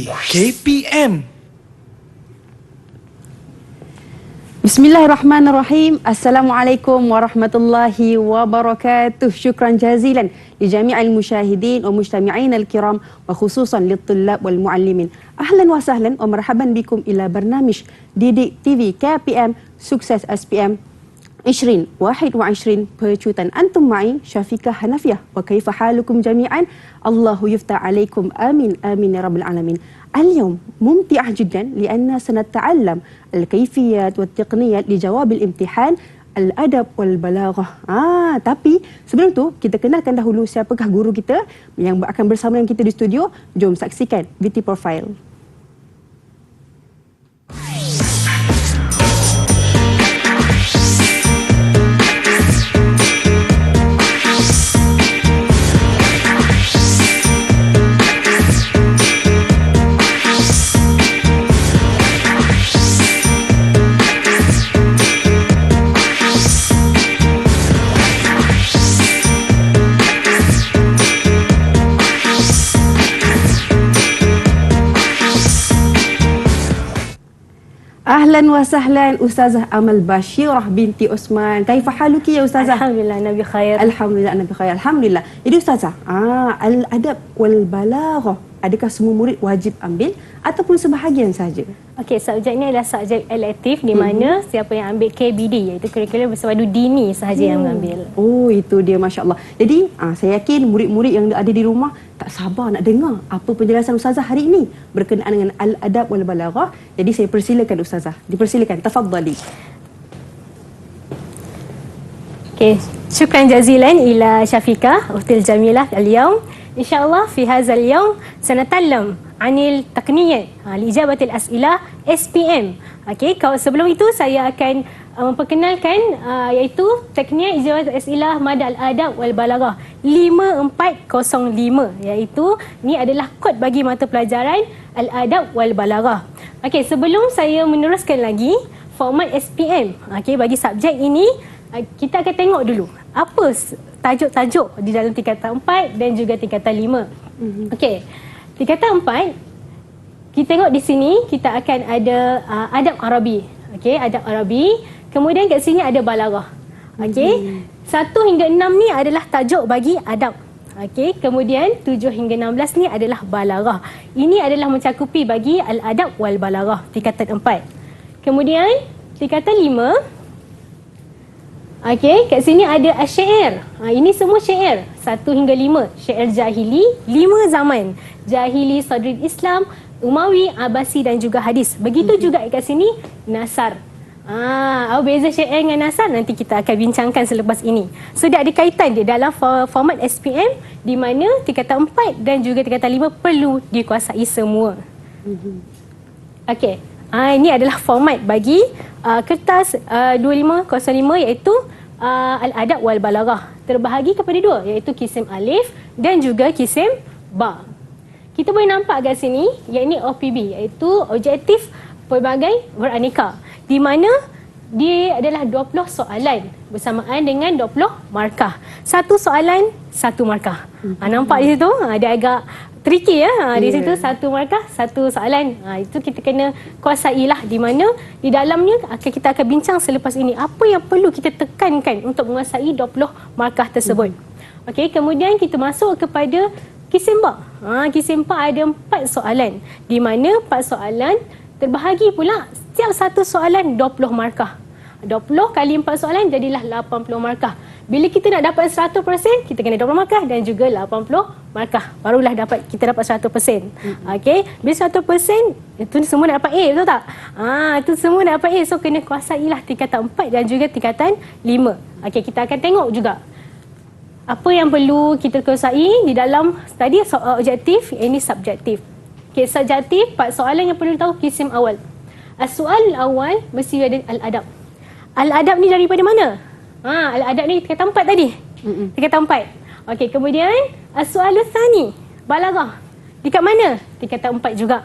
di KPM. Bismillahirrahmanirrahim. Assalamualaikum warahmatullahi wabarakatuh. Syukran jazilan li jami'il musyahidin wa mujtami'in al-kiram wa khususan lit-tullab wal muallimin. Ahlan wa sahlan wa marhaban bikum ila barnamij Didik TV KPM Sukses SPM 2021 pecutan antum ma'i Syafiqah Hanafiah wa kaifa halukum jami'an. Allahu yufta alaikum amin amin ya rabbal alamin. اليوم ممتع جدا لأننا سنتعلم الكيفيات والتقنيات لجواب الامتحان الأدب والبلاغة. Tapi sebelum tu kita kenalkan dahulu siapakah guru kita yang akan bersama dengan kita di studio. Jom saksikan VT Profile. Ahlan wa sahlan Ustazah Amal Bashirah binti Osman. Kaifa haluki ya Ustazah? Alhamdulillah Nabi khair. Alhamdulillah Nabi khair. Alhamdulillah. Jadi Ustazah, al-adab wal balaghah, adakah semua murid wajib ambil ataupun sebahagian saja? Okey, subjek ini adalah subjek elektif di mana siapa yang ambil KBD iaitu kurikulum bersepadu dini sahaja yang mengambil. Oh, itu dia, masya-Allah. Jadi, saya yakin murid-murid yang ada di rumah tak sabar nak dengar apa penjelasan Ustazah hari ini berkenaan dengan al-adab wal balaghah. Jadi saya persilakan Ustazah. Dipersilakan, tafadhali. Okey, syukran jazilan ila Syafiqah Ukhtil Jamilah al-yawm. InsyaAllah fi hadzal yawm sanatakallam anil taqniyat liijabatil as'ilah SPM. Okey, kalau sebelum itu saya akan memperkenalkan iaitu teknik ijabat as'ilah mad al-adab wal balaghah 5405, iaitu ni adalah kod bagi mata pelajaran al-adab wal balaghah. Okey, sebelum saya meneruskan lagi format SPM, okey, bagi subjek ini kita akan tengok dulu apa tajuk-tajuk di dalam tingkatan 4 dan juga tingkatan 5. Okey, tingkatan 4 kita tengok di sini kita akan ada adab Arabi. Okey, adab Arabi. Kemudian kat sini ada balaghah. Okey. 1 hingga 6 ni adalah tajuk bagi adab. Okey, kemudian 7 hingga 16 ni adalah balaghah. Ini adalah mencakupi bagi al-adab wal balaghah tingkatan 4. Kemudian tingkatan 5, okey, kat sini ada asyair. Ini semua syair 1 hingga 5. Syair jahili 5 zaman. Jahili, Sadrul Islam, Umawi, Abbasi dan juga hadis. Begitu juga kat sini nasar. Apa beza syair dengan nasar nanti kita akan bincangkan selepas ini. So dia ada kaitan dia dalam format SPM di mana tingkatan 4 dan juga tingkatan 5 perlu dikuasai semua. Okey. Ini adalah format bagi kertas 2505 iaitu al-adab wal balaghah. Terbahagi kepada 2 iaitu kisim alif dan juga kisim ba. Kita boleh nampak kat sini iaitu OPB iaitu objektif pelbagai beraneka di mana dia adalah 20 soalan bersamaan dengan 20 markah. 1 soalan 1 markah. Nampak di situ dia agak tricky ya. Di situ 1 markah 1 soalan. Itu kita kena kuasailah di mana di dalamnya kita akan bincang selepas ini apa yang perlu kita tekankan untuk menguasai 20 markah tersebut. Okey, kemudian kita masuk kepada kisim ba. Kisim ba ada 4 soalan di mana 4 soalan terbahagi pula setiap 1 soalan 20 markah. 20 kali 4 soalan jadilah 80 markah. Bila kita nak dapat 100%, kita kena 20 markah dan juga 80 markah. Barulah kita dapat 100%. Okey, bila 100% itu semua nak dapat A, betul tak? Itu semua nak dapat A. So kena kuasailah tingkatan 4 dan juga tingkatan 5. Okey, kita akan tengok juga apa yang perlu kita kuasai di dalam tadi soal objektif, ini subjektif. Okey, subjektif 4 soalan yang perlu tahu kisim awal. Soal awal mesti ada al-adab. Al-adab ni daripada mana? Al-adab ni tingkatan 4 tadi. Tingkatan 4. Okey, kemudian as-soalul tsani, balaghah. Dekat mana? Tingkatan 4 juga.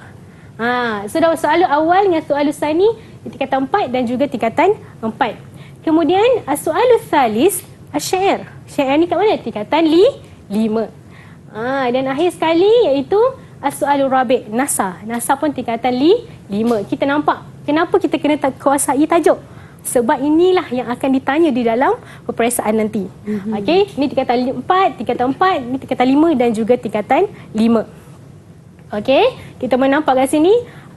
So soal awal dengan soalul tsani di tingkatan 4 dan juga tingkatan 4. Kemudian as-soalul tsalis asyair. Syair ni kat mana? Tingkatan 5. Dan akhir sekali iaitu As-soalur rabi', nasa. Nasa pun tingkatan 5. Kita nampak kenapa kita kena kuasai tajuk. Sebab inilah yang akan ditanya di dalam peperiksaan nanti. Okey, ini tingkatan 4, ini tingkatan 5 dan juga tingkatan 5. Okey, kita menampak kat sini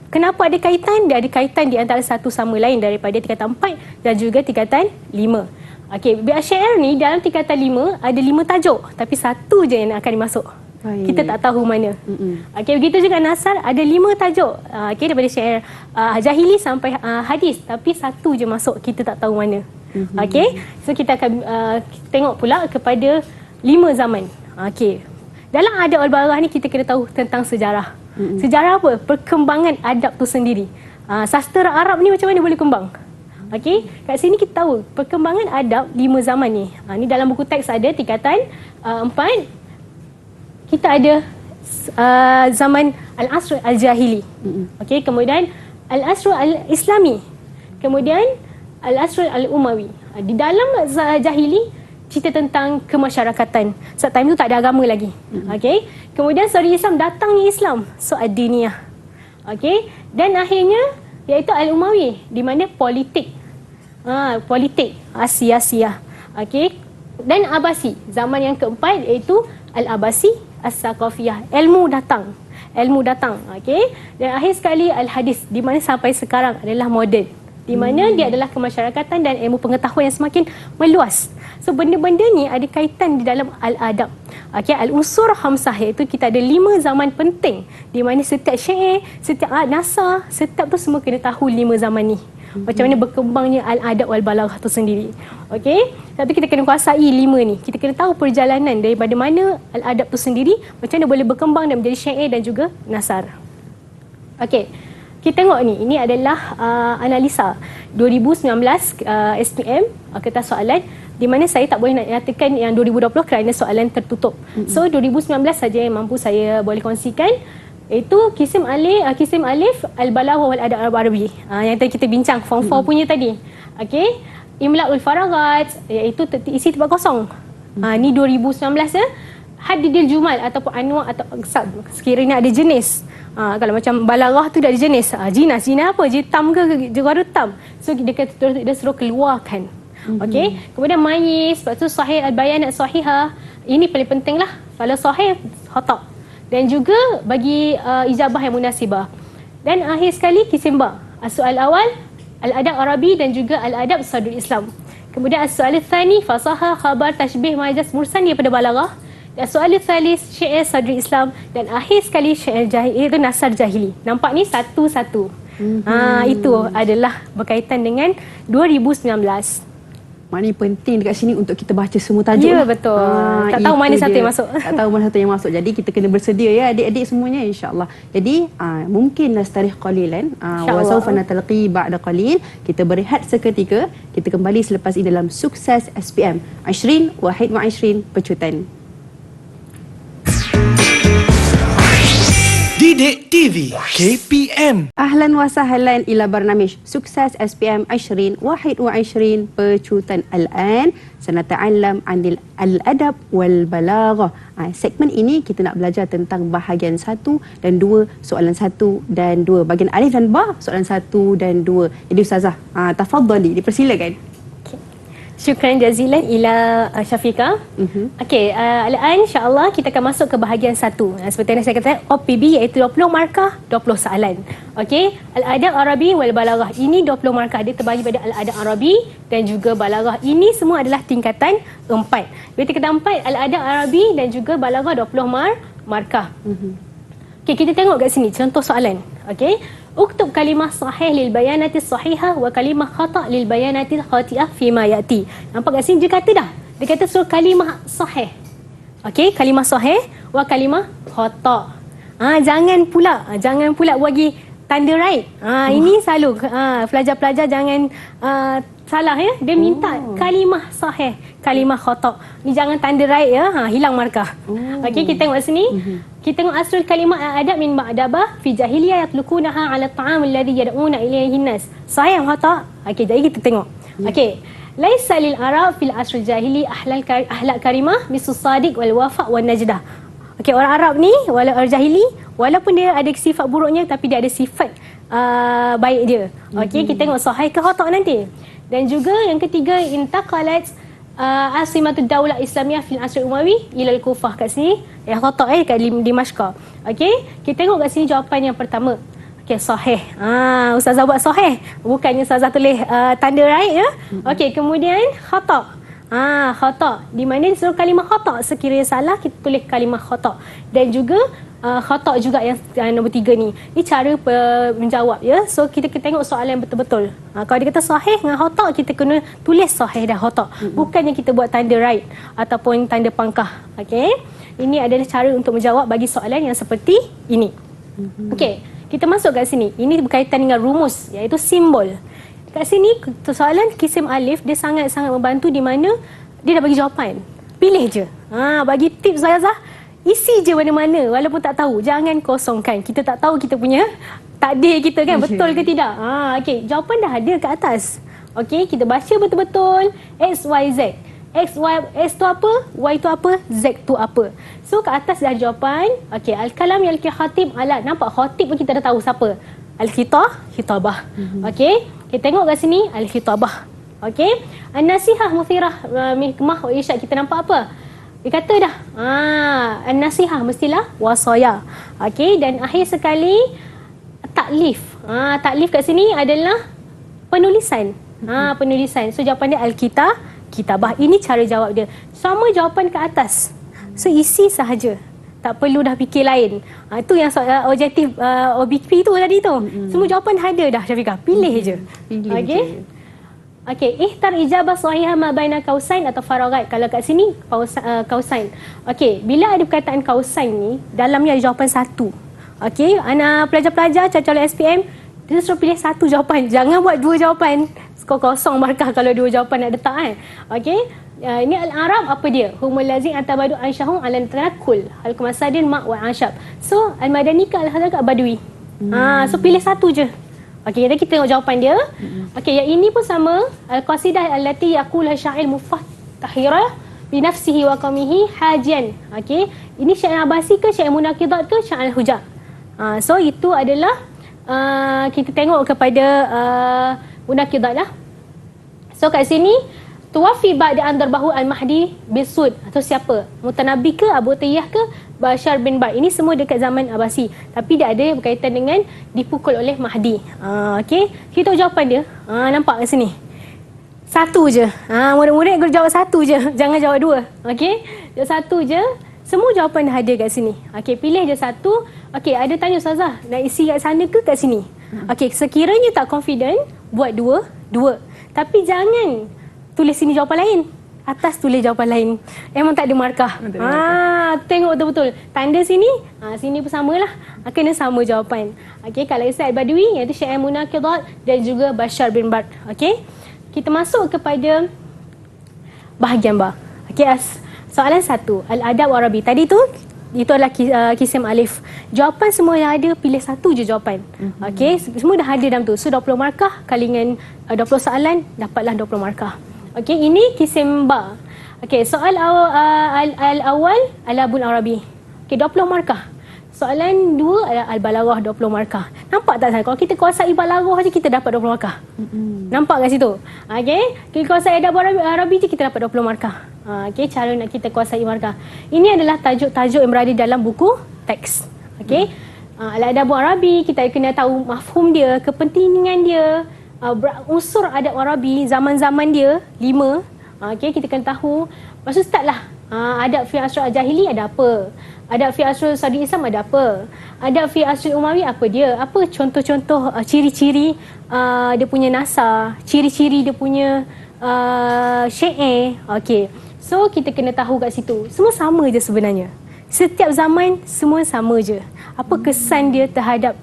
kenapa ada kaitan? Dia ada kaitan di antara satu sama lain daripada tingkatan 4 dan juga tingkatan 5. Okey, biar syair ni dalam tingkatan 5 ada 5 tajuk tapi satu je yang akan dimasuk. Baik. Kita tak tahu mana. Okey, begitu juga nasar ada 5 tajuk. Okey, daripada syair jahili sampai hadis tapi satu je masuk, kita tak tahu mana. Okey, so kita akan tengok pula kepada 5 zaman. Okey. Dalam adab al-balaghah ni kita kena tahu tentang sejarah. Sejarah apa? Perkembangan adab tu sendiri. Sastra Arab ni macam mana boleh kembang? Okey, kat sini kita tahu perkembangan adab 5 zaman ni. Ni dalam buku teks ada tingkatan 4. Kita ada zaman Al-Asr Al-Jahili. Okey, kemudian Al-Asr Al-Islami. Kemudian Al-Asr Al-Umawi. Di dalam jahili cerita tentang kemasyarakatan. Saat time tu tak ada agama lagi. Okey, kemudian saudara Islam datangnya Islam, so ad-diniyah. Okey, dan akhirnya iaitu Al-Umawi di mana politik. Politik Asia. Okey. Dan Abasi, zaman yang keempat iaitu Al-Abasi As-Saqafiyah. Ilmu datang. Okey. Dan akhir sekali Al-Hadis di mana sampai sekarang adalah moden. Di mana dia adalah kemasyarakatan dan ilmu pengetahuan yang semakin meluas. So benda-benda ni ada kaitan di dalam al-adab. Okey, al-unsur khamsah iaitu kita ada 5 zaman penting di mana setiap syair, setiap nasar, setiap tu semua kena tahu 5 zaman ni. Macam mana berkembangnya al-adab wal balaghah tu sendiri. Okey, tapi kita kena kuasai 5 ni. Kita kena tahu perjalanan daripada mana al-adab tu sendiri, macam mana boleh berkembang dan menjadi syair dan juga nasar. Okey. Kita tengok ni, ini adalah analisa 2019 SPM kertas soalan di mana saya tak boleh nak nyatakan yang 2020 kerana soalan tertutup. So 2019 saja yang mampu saya boleh kongsikan, iaitu kisim alif al-balaghah wal adab al-arabi. Yang tadi kita bincang form 4 punya tadi. Okey, imla'ul faraghat iaitu isi tempat kosong. Ni 2019 ya. Hadidil jumal ataupun anwa' atau aksab, sekiranya ada jenis. Kalau macam balaghah tu dah ada jenis. Jinas apa? Jitam ke jawarutam. So dia suruh keluarkan. Okey. Kemudian mayyiz, lepas tu sahih al-bayanat sahihah. Ini paling penting lah. Kalau sahih, khata'. Dan juga bagi ijabah yang munasibah. Dan akhir sekali kisim ba. As-soal awal al-adab Arabi dan juga al-adab sadrul Islam. Kemudian as-soal tsani fasaha, khabar, tashbih, majaz, mursan daripada balaghah. Dan soal thalith syair sadrul Islam dan akhir sekali syair jahili itu nasar jahili. Nampak ni satu-satu. Itu adalah berkaitan dengan 2019. Maknanya penting dekat sini untuk kita baca semua tajuk. Ya, betul. Tak tahu mana satu yang masuk. Tak tahu mana satu yang masuk. Jadi kita kena bersedia ya adik-adik semuanya insya-Allah. Jadi mungkin nastarih qalilan wa sawfa natalqi ba'da qalil. Kita berehat seketika. Kita kembali selepas ini dalam Sukses SPM 2021 Pecutan. Didik TV KPM. Ahlan wa sahlan ila barnamij Sukses SPM 2021 Pecutan. Al-an sanata'allam 'anil al-adab wal balaghah. Segmen ini kita nak belajar tentang bahagian 1 dan 2, soalan 1 dan 2. Bahagian alif dan ba, soalan 1 dan 2. Jadi ustazah, tafadhali, dipersilakan. Syukran jazilan ila Syafiqah. Okey, al-an insya-Allah kita akan masuk ke bahagian 1. Seperti yang saya katakan, OPB iaitu 20 markah, 20 soalan. Okey, al-adab Arabi wal balaghah. Ini 20 markah, dia terbagi pada al-adab Arabi dan juga balaghah. Ini semua adalah tingkatan 4. Bila tingkatan 4, al-adab Arabi dan juga balaghah 20 markah. Okey, kita tengok kat sini contoh soalan. Okey, uktub kalimah sahih lil bayanati sahihah wa kalimah khata' lil bayanati khati'ah fi ma yati. Nampak kat sini dia kata dah. Dia kata suruh kalimah sahih. Okey, kalimah sahih wa kalimah khata'. Jangan pula bagi tanda right. Ini selalu pelajar-pelajar jangan salah ya. Dia minta kalimah sahih, kalimah khata'. Ni jangan tanda right ya. Hilang markah. Okey, kita tengok sini. Kita tengok asrul kalimah adab min ma'dabah fi jahiliyah yatlukunaha 'ala at-ta'am alladhi yad'una ilayhi an-nas. Sahih khata'? Okey, jadi kita tengok. Okey. Laisa lil arab fil asrul jahili ahlak karimah misus sadiq wal wafa' wan najdah. Okey, orang Arab ni, orang jahili, walaupun dia ada sifat buruknya tapi dia ada sifat baik dia. Okey, kita tengok sahih ke khata' nanti. Dan juga yang ketiga, intaqalat asimatud daulah Islamiyah fil asr Umawi ila al-Kufah kat sini. Khata' kat Dimashq. Okey, kita tengok kat sini jawapan yang pertama. Okey, sahih. Ustazah buat sahih. Bukannya ustazah tulis tanda right ya. Okey, kemudian khata'. Khata'. Di mana disuruh kalimah khata'. Sekiranya salah, kita tulis kalimah khata'. Dan juga khata' juga yang nombor 3 ni. Ini cara menjawab ya. So kita tengok soalan yang betul-betul. Kalau dia kata sahih dengan khata', kita kena tulis sahih dan khata'. Bukannya kita buat tanda right ataupun tanda pangkah. Okey. Ini adalah cara untuk menjawab bagi soalan yang seperti ini. Okey, kita masuk kat sini. Ini berkaitan dengan rumus, iaitu simbol. Kat sini soalan kisim alif dia sangat-sangat membantu di mana dia dah bagi jawapan. Pilih je. Bagi tips Zazah, isi je mana-mana walaupun tak tahu. Jangan kosongkan. Kita tak tahu kita punya takdir kita kan betul ke tidak. Okey, jawapan dah ada kat atas. Okey, kita baca betul-betul X, Y, Z. X tu apa? Y tu apa? Z tu apa? So kat atas dah jawapan. Okey, al-kalam yalki khatib ala. Nampak khatib pun kita dah tahu siapa. Al-khitabah. Okey, kita tengok kat sini al-khitabah. Okey, an-nasihah muthirah hikmah wa irsyad. Kita nampak apa? Dia kata dah. An-nasihah mestilah wasaya. Okey, dan akhir sekali taklif. Taklif kat sini adalah penulisan. Penulisan. So jawapan dia kitabah. Ini cara jawab dia. Sama jawapan ke atas. So isi sahaja. Tak perlu dah fikir lain. Itu yang objektif OBP tu tadi tu. Semua jawapan dah ada dah Syafiqah. Pilih je. Okey. Okey, ihtar ijabah sahihah ma baina kausain atau faragat. Kalau kat sini kausain. Okey, bila ada perkataan kausain ni, dalamnya ada jawapan satu. Okey, anak pelajar-pelajar calon SPM, dia suruh pilih satu jawapan. Jangan buat dua jawapan. Skor kosong markah kalau dua jawapan nak letak kan. Okey. Ini al-Arab apa dia? Humul lazim antabadu ansyahum ala tanakul. Al-kumasadin ma' wa ansyab. So al-madani ka al-hadar ka badui. So pilih satu je. Okey, jadi kita tengok jawapan dia. Okey, yang ini pun sama. Al-qasidah allati yaqulha sya'il mufattahira bi nafsihi wa qaumihi hajian. Okey, ini syair Abasi ke syair munaqidat ke syair al-hujah. So itu adalah kita tengok kepada munaqidat lah. So kat sini tuwafi ba'da an darbahu al-Mahdi bisud atau siapa? Mutanabi ke Abu Tayyah ke Bashar bin Bar? Ini semua dekat zaman Abbasi. Tapi dia ada berkaitan dengan dipukul oleh Mahdi. Okey, kita tahu jawapan dia. Nampak kat sini. Satu je. Murid-murid kena jawab satu je. Jangan jawab dua. Okey, jawab satu je. Semua jawapan dah ada kat sini. Okey, pilih je satu. Okey, ada tanya Ustazah, nak isi kat sana ke kat sini? Okey, sekiranya tak confident, buat dua. Tapi jangan tulis sini jawapan lain. Atas tulis jawapan lain. Memang tak ada markah. Tengok betul-betul. Tanda sini, sini pun samalah. Kena sama jawapan. Okey, kalau Ustaz Badui, iaitu syair munaqidat dan juga Bashar bin Bar. Okey, kita masuk kepada bahagian ba. Okey, soalan 1. Al-adab Arabi. Tadi tu, itu adalah kisim alif. Jawapan semua yang ada, pilih satu je jawapan. Okey, semua dah ada dalam tu. So 20 markah kali dengan 20 soalan, dapatlah 20 markah. Okey, ini kisim ba. Okey, soal al-awwal al-abul Arabi. Okey, 20 markah. Soalan 2 adalah al-balaghah, 20 markah. Nampak tak saya? Kalau kita kuasai balaghah je, kita dapat 20 markah. Nampak kat situ? Okey, kita kuasai adab Arabi je, kita dapat 20 markah. Okey, cara nak kita kuasai markah. Ini adalah tajuk-tajuk yang berada dalam buku teks. Okey, al-adab Arabi, kita kena tahu mafhum dia, kepentingan dia, unsur adab Arabi zaman-zaman dia 5. Okey, kita kena tahu. Lepas tu start lah. Adab fi asr al-jahili ada apa? Adab fi asr Saudi Islam ada apa? Adab fi asr Umawi apa dia? Apa contoh-contoh ciri-ciri dia punya nasar, ciri-ciri dia punya syair. Okey. So kita kena tahu kat situ. Semua sama je sebenarnya. Setiap zaman semua sama je. Apa kesan dia terhadap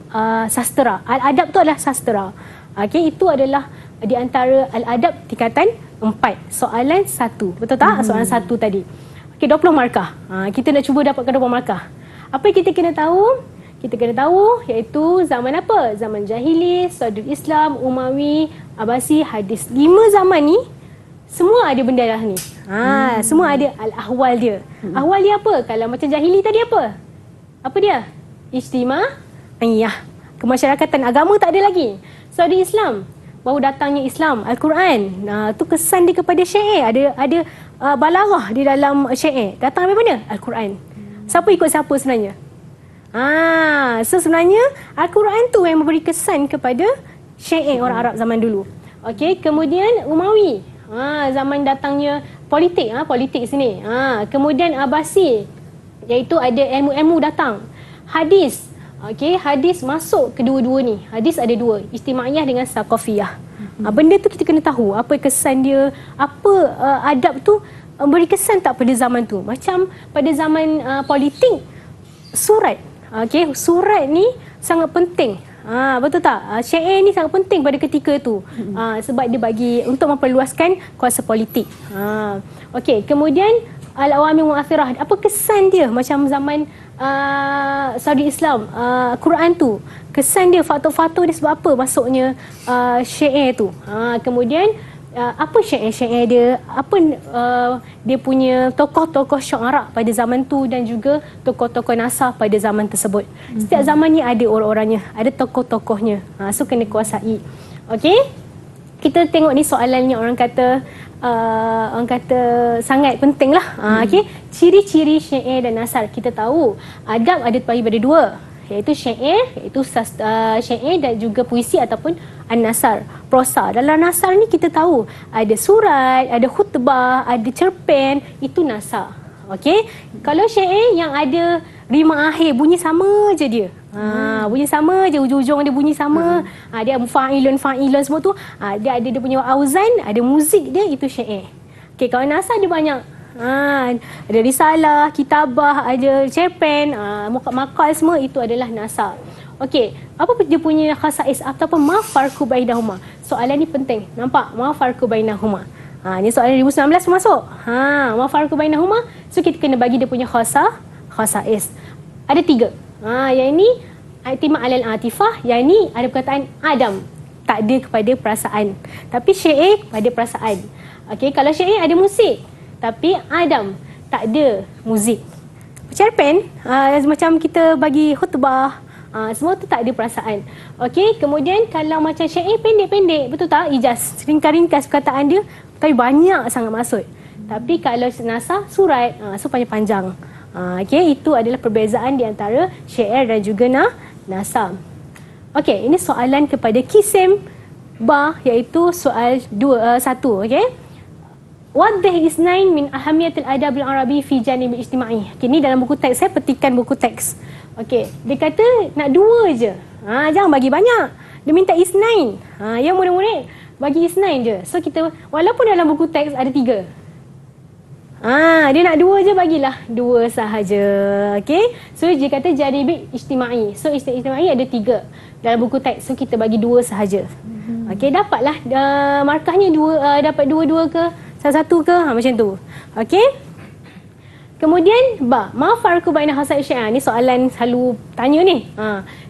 sastera? Al-adab tu adalah sastera. Okey, itu adalah di antara al-adab tingkatan 4. Soalan 1. Betul tak? Soalan 1 tadi. Okey, 20 markah. Kita nak cuba dapatkan 20 markah. Apa yang kita kena tahu? Kita kena tahu iaitu zaman apa? Zaman jahili, Saudi Islam, Umawi, Abbasi, hadis. 5 zaman ni Semua ada benda dah ni. Semua ada al-ahwal dia. Ahwal dia apa? Kalau macam jahili tadi apa? Apa dia? Ijtimaiyah. Kemasyarakatan, agama tak ada lagi. So ada Islam. Baru datangnya Islam, Al-Quran. Tu kesan dia kepada syair. Ada balaghah di dalam syair. Datang dari mana? Al-Quran. Siapa ikut siapa sebenarnya? So sebenarnya Al-Quran tu yang memberi kesan kepada syair orang Arab zaman dulu. Okey, kemudian Umawi. Zaman datangnya politik sini. Kemudian Abbasi, iaitu ada ilmu-ilmu datang. Hadis. Okey, hadis masuk kedua-dua ni. Hadis ada dua, Ijtimaiyah dengan Saqafiyah. Benda tu kita kena tahu apa kesan dia, apa adab tu beri kesan tak pada zaman tu. Macam pada zaman politik, surat. Okey, surat ni sangat penting. Betul tak? Syair ni sangat penting pada ketika tu. Sebab dia bagi untuk memperluaskan kuasa politik. Okey, kemudian al-awamil mu'athirah. Apa kesan dia macam zaman Saudi Islam, Quran tu. Kesan dia, faktor-faktor dia sebab apa masuknya syair tu. Kemudian apa syair-syair dia, apa dia punya tokoh-tokoh syuara pada zaman tu dan juga tokoh-tokoh nasah pada zaman tersebut. Setiap zaman ni ada orang-orangnya, ada tokoh-tokohnya. So kena kuasai. Okey? Kita tengok ni soalannya, orang kata sangat penting lah. Okey, ciri-ciri syair dan nasar. Kita tahu adab ada terbagi pada dua, iaitu syair, iaitu syair dan juga puisi ataupun an-nasar, prosa. Dalam nasar ni kita tahu ada surat, ada khutbah, ada cerpen, itu nasar. Okey, kalau syair yang ada rima akhir bunyi sama je dia. Bunyi sama je, ujung-ujung dia bunyi sama. Dia fa'ilun semua tu. Dia ada dia punya auzan, ada muzik dia, itu syair. Okey, kalau nasar dia banyak. Ada risalah, kitabah, ada cerpen, makal semua, itu adalah nasar. Okey, apa dia punya khasais ataupun ma farqu bainahuma? Soalan ni penting. Nampak? Ma farqu bainahuma. Ni soalan 2019 masuk. Ma farqu bainahuma. So kita kena bagi dia punya khasais. Ada 3. Yang ini i'timad alal atifah, yang ini ada perkataan Adam, tak ada kepada perasaan. Tapi syair pada perasaan. Okey, kalau syair ada musik, tapi Adam tak ada muzik. Cerpen macam kita bagi khutbah, semua tu tak ada perasaan. Okey, kemudian kalau macam syair pendek-pendek, betul tak? Ijaz, ringkas-ringkas perkataan dia, tapi banyak sangat maksud. Tapi kalau nasar, surat, so panjang-panjang. Okey, itu adalah perbezaan di antara syair dan juga nasar. Okey, ini soalan kepada Kisim Ba, iaitu soal 1. Okey. Wadah isnain min ahamiyatil adab al-arabi fi janib ijtima'i. Okay, ni dalam buku teks, saya petikan buku teks. Okey, dia kata nak 2 je. Jangan bagi banyak. Dia minta isnain. Yang murid-murid bagi isnain je. So kita, walaupun dalam buku teks ada 3. Dia nak 2 je, bagilah 2 sahaja. Okey. So dia kata janib ijtima'i. So ijtima'i ada 3 dalam buku teks. So kita bagi 2 sahaja. Okey, dapatlah markahnya 2, dapat 2 ke? Satu ke? Macam tu. Okey. Kemudian ma farqu baina khasais syair. Ni soalan selalu tanya ni.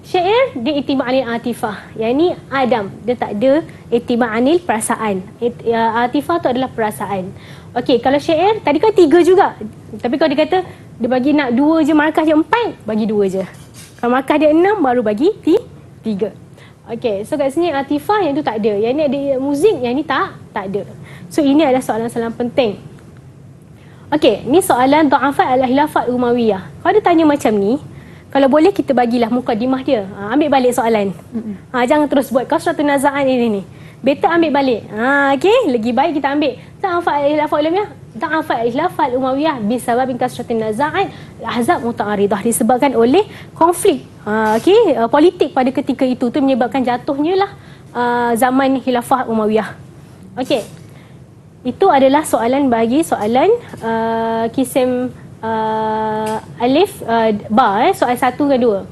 Syair dia i'timad anil atifah. Yang ni Adam, dia tak ada i'timad anil perasaan. Atifah tu adalah perasaan. Okey, kalau syair tadi kan 3 juga. Tapi kalau dia kata dia bagi nak 2 je, markah dia 4, bagi 2 je. Kalau markah dia 6, baru bagi 3. Okey, so kat sini atifah yang tu tak ada. Yang ni ada muzik, yang ni tak ada. So ini adalah soalan-soalan penting. Okey, ni soalan dha'afat al-khilafat Umayyah. Kalau dia tanya macam ni, kalau boleh kita bagilah mukadimah dia. Ambil balik soalan. Jangan terus buat kasratun naza'an ini ni. Better ambil balik. Okey, lagi baik kita ambil dha'afat al-khilafat Umayyah. Dha'afat al-khilafat Umayyah bisabab kasratun naza'an al-ahzab muta'aridah, disebabkan oleh konflik politik pada ketika itu. Tu menyebabkan jatuhnya lah zaman khilafah Umayyah. Okey. Itu adalah soalan bagi soalan kisim alif ba, soalan 1 ke 2.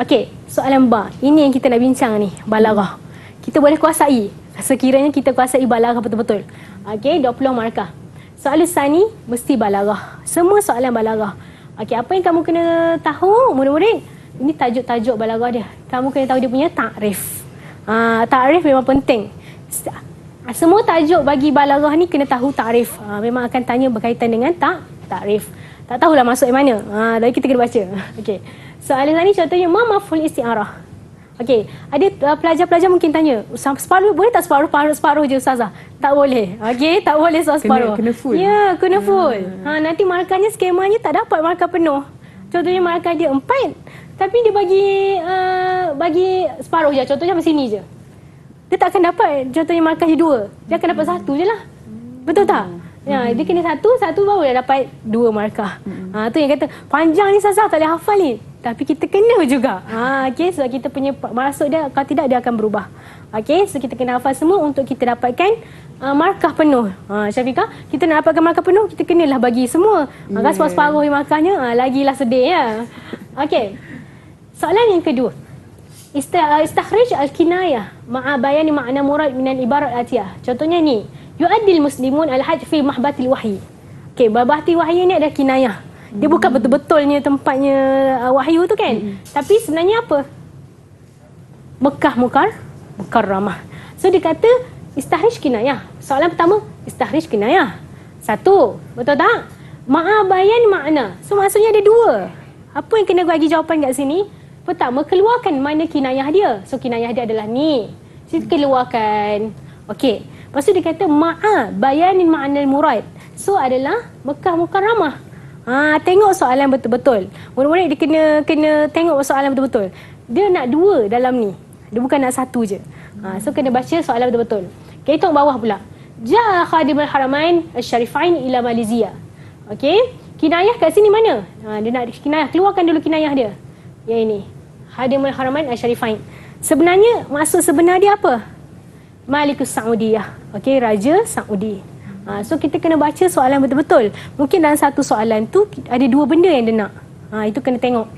Okey, soalan ba. Ini yang kita nak bincang ni, balaghah. Kita boleh kuasai sekiranya kita kuasai balaghah betul-betul. Okey, 20 markah. Soalan sani mesti balaghah. Semua soalan balaghah. Okey, apa yang kamu kena tahu murid-murid? Ini tajuk-tajuk balaghah dia. Kamu kena tahu dia punya takrif. Takrif memang penting. Semua tajuk bagi balaghah ni kena tahu takrif. Memang akan tanya berkaitan dengan takrif. Tak tahulah masuk yang mana. Dari kita kena baca. Okey. Soalan ni contohnya ma maf'ul isti'arah. Okey, ada pelajar-pelajar mungkin tanya, separuh boleh tak separuh je ustazah? Tak boleh. Okey, tak boleh separuh. Kena full. Ya, kena full. Nanti markahnya skemanya tak dapat markah penuh. Contohnya markah dia 4, tapi dia bagi separuh je. Contohnya macam sini je. Dia tak akan dapat contohnya markah dia 2. Dia akan dapat 1 je lah. Betul tak? Ya, dia kena 1 baru dia dapat 2 markah. Tu yang kata panjang ni ustazah tak boleh hafal ni. Tapi kita kena juga. Okey, sebab kita punya maksud dia kalau tidak dia akan berubah. Okey, so kita kena hafal semua untuk kita dapatkan markah penuh. Syafiqah, kita nak dapatkan markah penuh, kita kenalah bagi semua. Maka separuh markahnya lagilah sedih ya. Okey. Soalan yang kedua. Istakhrij al-kinayah ma'a bayani ma'na murad min al-ibarat atiyah. Contohnya ni, yu'addil muslimun al-hajj fi mahbatil wahyi. Okey, mahbatil wahyi ni ada kinayah. Dia bukan betul-betulnya tempatnya wahyu tu kan. Tapi sebenarnya apa? Mekah Mukarramah. So dia kata istahrish kinayah. Soalan pertama, istahrish kinayah. 1, betul tak? Ma'a bayan makna. So maksudnya ada 2. Apa yang kena bagi jawapan kat sini? Pertama, keluarkan mana kinayah dia. So kinayah dia adalah ni. So keluarkan. Okey. Lepas tu dia kata ma'a bayanin ma'nal murad. So adalah Mekah Mukarramah. Tengok soalan betul-betul. Murid-murid dia kena tengok soalan betul-betul. Dia nak 2 dalam ni. Dia bukan nak 1 je. So kena baca soalan betul-betul. Okay, tengok bawah pula. Ja'a khadimul haramain asy-syarifain ila Malaysia. Okey, kinayah kat sini mana? Dia nak kinayah, keluarkan dulu kinayah dia. Yang ini. Khadimul haramain asy-syarifain. Sebenarnya maksud sebenar dia apa? Malikus Saudiyah. Okey, Raja Saudi. So kita kena baca soalan betul-betul. Mungkin dalam satu soalan tu ada 2 benda yang dia nak. Itu kena tengok.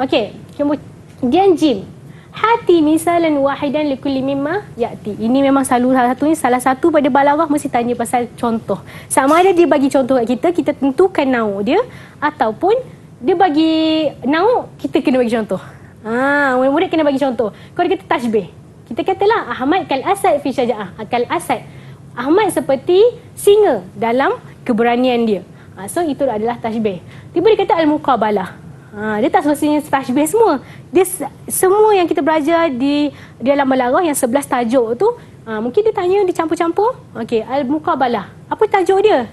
Okey, kemudian jim. Hati misalan wahidan likulli mimma ya'ti. Ini memang salah satu pada balaghah mesti tanya pasal contoh. Sama ada dia bagi contoh kat kita tentukan nau dia, ataupun dia bagi nau, kita kena bagi contoh. Murid-murid kena bagi contoh. Kalau dia kata tashbih, kita katalah Ahmad kal asad fi syaja'ah. Kal asad. Ahmad seperti singa dalam keberanian dia. So itu adalah tashbih. Tiba dia kata al-muqabalah. Dia tak semestinya tashbih semua. Dia semua yang kita belajar di dalam balaghah yang 11 tajuk tu, mungkin dia tanya dicampur-campur. Okey, al-muqabalah. Apa tajuk dia?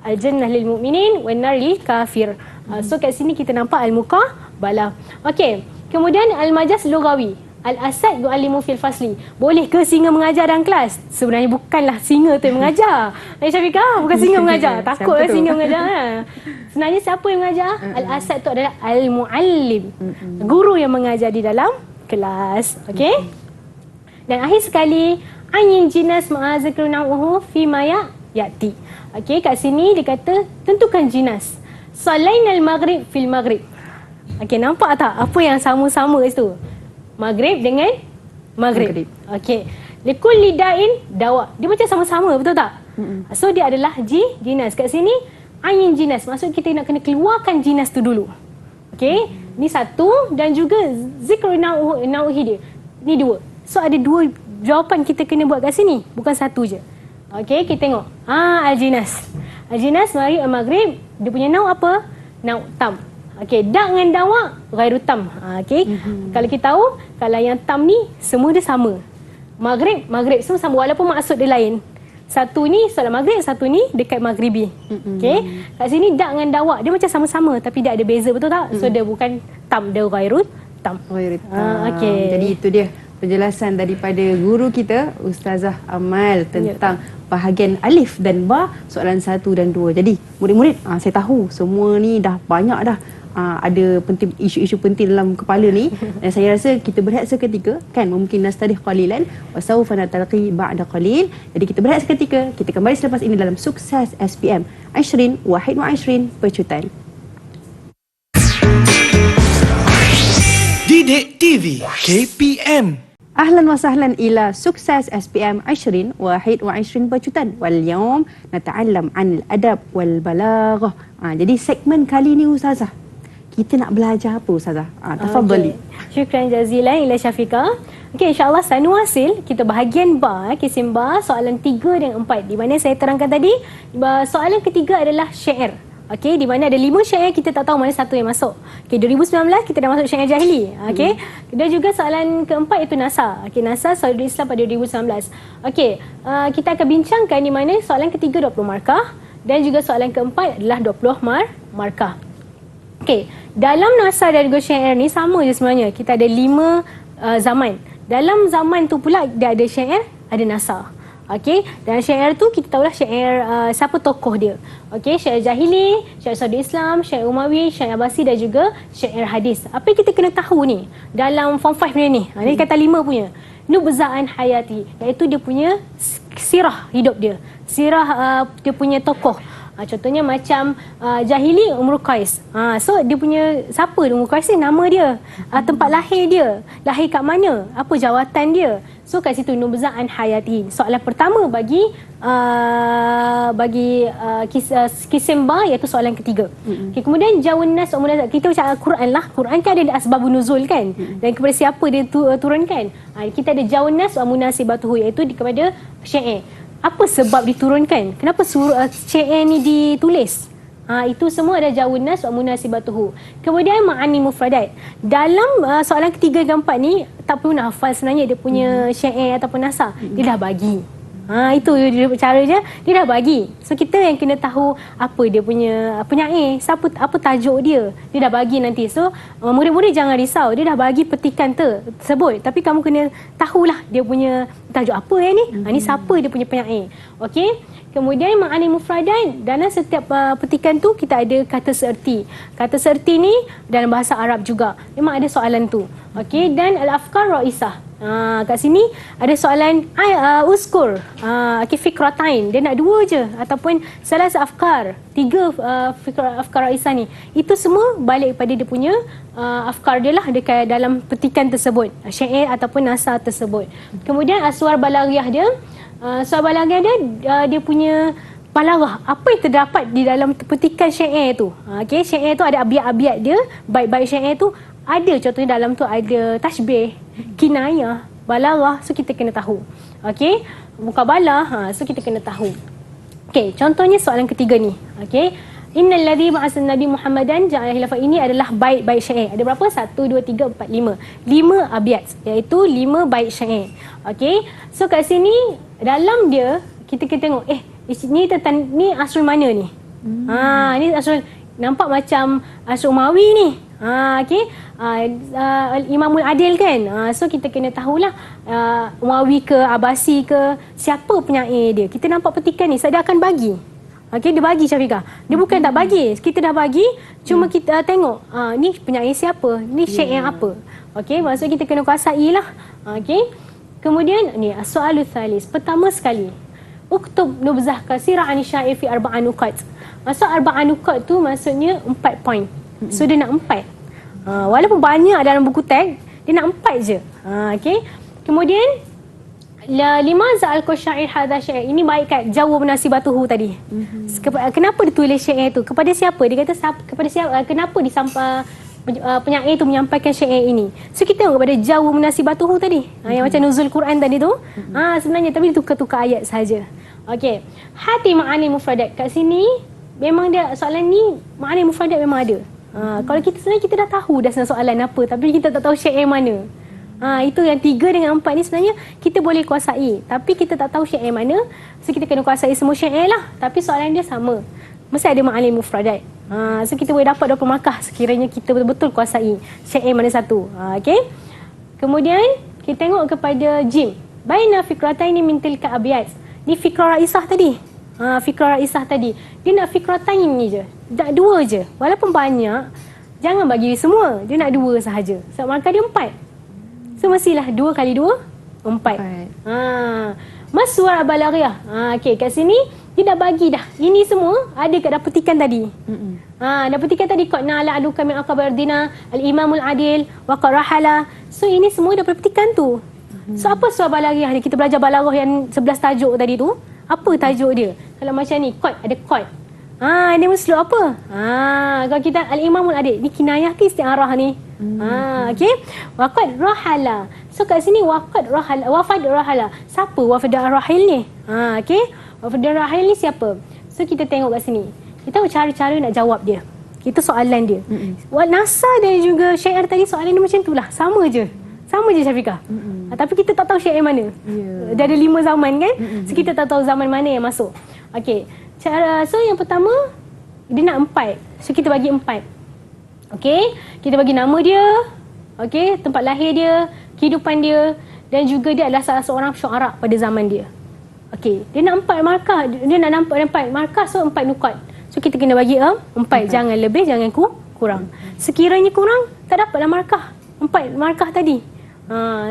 Al-jannah lil mu'minin wan nar lil kafir. So kat sini kita nampak al-muqabalah. Okey, kemudian al-majaz lughawi. Al-asad yu'allimu fil fasli. Boleh ke singa mengajar dalam kelas? Sebenarnya bukanlah singa tu yang mengajar. Syafiqah, bukan singa mengajar. Takutlah singa mengajar. Sebenarnya siapa yang mengajar? Al-asad tu adalah al-muallim. Guru yang mengajar di dalam kelas. Okey? Dan akhir sekali, ayin jinas ma'azikru na'uhu fi maya ya'ti. Okey, kat sini dia kata tentukan jinas. Salainal maghrib fil maghrib. Okey, nampak tak apa yang sama-sama kat situ? Maghrib dengan maghrib. Okey. Likulli da'in dawa. Dia macam sama-sama, betul tak? So dia adalah jinas. Kat sini ayin jinas. Maksud kita nak kena keluarkan jinas tu dulu. Okey. Ni 1 dan juga zikru nauhi dia. Ni 2. So ada 2 jawapan kita kena buat kat sini, bukan 1 je. Okey, kita tengok. Al-jinas. Al-jinas mari al-maghrib, dia punya nau apa? Nau tam. Okey, dak dengan dawak ghairu tam. Okey. Kalau kita tahu, kalau yang tam ni semua dia sama. Maghrib semua sama walaupun maksud dia lain. Satu ni solat maghrib, satu ni dekat maghribi. Okey. Kat sini dak dengan dawak dia macam sama-sama tapi dia ada beza, betul tak? So dia bukan tam, dia ghairu tam. Okey. Jadi itu dia penjelasan daripada guru kita Ustazah Amal tentang bahagian alif dan ba soalan 1 dan 2. Jadi murid-murid, saya tahu semua ni dah banyak dah ada penting, isu-isu penting dalam kepala ni dan saya rasa kita berehat seketika kan, mungkin nastadih qalilan wa sawfa natalqi ba'da qalil. Jadi kita berehat seketika, kita kembali selepas ini dalam Sukses SPM 2021 Pecutan. Didik TV KPM. أهلا وسهلا إلى سكسس SPM 2021 Pecutan. واليوم نتعلم عن الأدب والبلاغة. Jadi segmen kali ni Ustazah, kita nak belajar apa Ustazah? Tafadhali. Syukran jazilan ila Syafiqah. Okey, insya-Allah Sanu Hasil kita bahagian ba, kisim ba, soalan 3 dan 4 di mana saya terangkan tadi, soalan ketiga adalah syair. Okey, di mana ada 5 syair, kita tak tahu mana satu yang masuk. Okey, 2019 kita dah masuk syair jahili. Okey. Dan juga soalan keempat itu NASA. Okey, NASA Sadrul Islam pada 2019. Okey, kita akan bincangkan di mana soalan ketiga 20 markah dan juga soalan keempat adalah 20 markah. Okey, dalam NASA dan juga syair ni sama je sebenarnya. Kita ada 5 zaman. Dalam zaman tu pula dia ada syair, ada NASA. Okey, dan syair tu kita tahulah syair siapa tokoh dia. Okey, syair jahili, syair Sadrul Islam, syair Umawi, syair Abbasi dan juga syair hadis. Apa yang kita kena tahu ni dalam form 5 ni? Ni kata 5 punya. Nubza'an hayati, iaitu dia punya sirah hidup dia. Sirah dia punya tokoh. Contohnya macam jahili Umrul Qais. So dia punya siapa Umrul Qais ni, nama dia, tempat lahir dia, lahir kat mana, apa jawatan dia. So kat situ nubza'an hayati. Soalan pertama bagi kisim ba, iaitu soalan ketiga. Okay, kemudian jawun nas kita baca Quran lah. Quran kan ada asbabun nuzul kan, dan kepada siapa dia turunkan. Kita ada jawun nas wa munasibatuhu, iaitu kepada syair. Apa sebab diturunkan? Kenapa syair ni ditulis? Itu semua ada jawun nas wa munasibatuhu. Kemudian ma'ani mufradat. Dalam soalan ketiga dan keempat ni tak perlu nak hafal sebenarnya dia punya syair ataupun nasar. Dia dah bagi. Itu cara je, dia dah bagi. So kita yang kena tahu apa dia punya penyair, apa tajuk dia. Dia dah bagi nanti. So murid-murid jangan risau, dia dah bagi petikan tersebut. Tapi kamu kena tahulah dia punya tajuk apa ni. Ni siapa dia punya penyair. Okey. Kemudian ma'ani mufradat, dalam setiap petikan tu kita ada kata seerti. Kata seerti ni dalam bahasa Arab juga. Memang ada soalan tu. Okey, dan al-afkar ra'isah. Kat sini ada soalan uskur fikratain, dia nak 2 je ataupun salah afkar, 3 afkar ra'isah ni. Itu semua balik kepada dia punya afkar dia lah dekat dalam petikan tersebut, syair ataupun nasar tersebut. Kemudian aswar balaghiah dia, suar balaghiah dia punya balaghah, apa yang terdapat di dalam petikan syair tu. Okey, syair tu ada abiat-abiat dia, bait-bait syair tu ada, contohnya dalam tu ada tasbih, kinayah, balaghah, so kita kena tahu. Okey, mukabalah, so kita kena tahu. Okey, contohnya soalan ketiga ni. Okey, innal ladzi ba'atsan nabi Muhammadan ja'ala khilafah, ini adalah bait-bait syair. Ada berapa? 1 2 3 4 5. 5 abiat, iaitu 5 bait syair. Okey, so kat sini dalam dia kita tengok ni tentang ni asrul mana ni? Ni asrul, nampak macam asrul Umawi ni. Okey, Imamul Adil kan. So kita kena tahulah Umawi ke Abbasi ke, siapa penyair dia. Kita nampak petikan ni, dia akan bagi. Okey, dia bagi Syafiqah. Dia bukan tak bagi, kita dah bagi, cuma kita tengok ni penyair siapa, ni syair apa. Okey, maksud kita kena kuasai lah. Okey. Kemudian ni as-soalu tsalis, pertama sekali, uktub nubzah kasira an syair fi arba'an nuqat. Maksud arba'an nuqat tu maksudnya 4 poin. So dia nak 4. Walaupun banyak dalam buku teks, dia nak 4 je. Okey. Kemudian limaza al-qasyair hadha syair. Ini baik kat jawab nasibatuhu tadi. Kenapa ditulis syair tu? Kepada siapa? Dia kata kepada siapa? Kenapa penyair tu menyampaikan syair ini? So kita tengok kepada jawab nasibatuhu tadi. Yang macam nuzul Quran tadi tu. Sebenarnya tapi dia tukar-tukar ayat saja. Okey. Hati ma'ani mufradat. Kat sini memang dia soalan ni ma'ani mufradat memang ada. Kalau kita sebenarnya kita dah tahu dah soalan apa, tapi kita tak tahu syair mana. Itu yang 3 dengan 4 ni sebenarnya kita boleh kuasai, tapi kita tak tahu syair mana. So kita kena kuasai semua syair lah, tapi soalan dia sama. Mesti ada ma'ani mufradat. So kita boleh dapat 20 markah sekiranya kita betul-betul kuasai syair mana satu. Okey. Kemudian kita tengok kepada jim. Baina fikrataini min tilka abyat. Ni fikrah ra'isah tadi. Fikrah ra'isah tadi. Dia nak fikratain ni je. Tak 2 je. Walaupun banyak, jangan bagi semua. Dia nak 2 sahaja. Sebab markah dia 4. So mestilah 2 kali 2, 4. Maswar balaghiah. Okey, kat sini dia dah bagi dah. Ini semua ada kat dalam petikan tadi. Dalam petikan tadi qadna ala adu kami akabardina al-imamul adil wa qarahala. So ini semua dapat petikan tu. So apa suar balaghiah ni? Kita belajar balaghah yang 11 tajuk tadi tu. Apa tajuk dia? Kalau macam ni, qad, ada qad. Ini masluk apa? Kalau kita al-imamul adik, ni kinayah ke isti'arah ni? Okey. Waqad rahala. So kat sini waqad rahala, wafad rahala. Siapa wafad rahil ni? Okey. Wafad rahil ni siapa? So kita tengok kat sini. Kita cari-cara nak jawab dia. Itu soalan dia. Nasa dan juga syair tadi soalan dia macam itulah. Sama je Syafiqah. Tapi kita tak tahu syair mana. Dia ada 5 zaman kan? So kita tak tahu zaman mana yang masuk. Okey. So yang pertama dia nak 4. So kita bagi 4. Okey, kita bagi nama dia, okey, tempat lahir dia, kehidupan dia dan juga dia adalah salah seorang syuara pada zaman dia. Okey, dia nak 4 markah, dia nak nampak 4 markah, so 4 nukat. So kita kena bagi 4, jangan lebih, jangan kurang. Sekiranya kurang, tak dapatlah markah. 4 markah tadi.